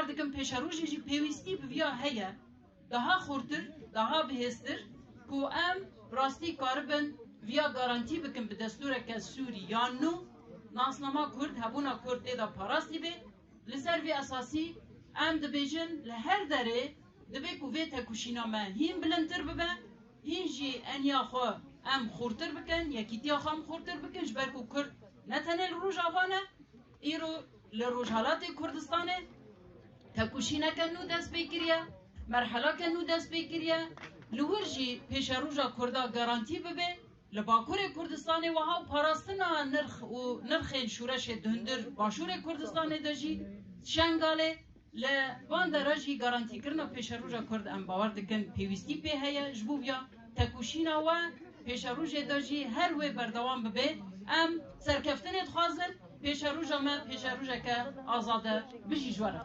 باور دکم پیشروجی جی پیوستی بویا هیا daha خورتر daha بهستر کو ام راستی کاربن ویا گارانتی بکن به دستور که سوری یا نو ناسنما کرد هبونا کرد ایدا پاراستی به لسر وی اساسی ام دبیجن لهر دره دبی کووی تکوشینا ما هین بلندتر ببه هین جی انیا خو ام خورتر بکن یکیتیا خام خورتر بکن جبر کو کرد نتنه روج آوانه ایرو لروجالات کردستانه تکوشینا کنو دست بگیریه مرحله کنو دست بگیریه لورجی پیش روجا کردا گارانتی ببه لباکور کردستان و ها پاراستنا نرخ شورش دهندر باشور کردستان دجی شنگاله لوان درجی گارانتی کرنا پیش روجا کرد ام باور دکن پیوستی په هيا جبوبیا تکوشینا و پیش روجا دجی هر و بردوام ببه ام سرکفتن خوازن پیش روجا ما پیش روجا که آزاده بجی جواره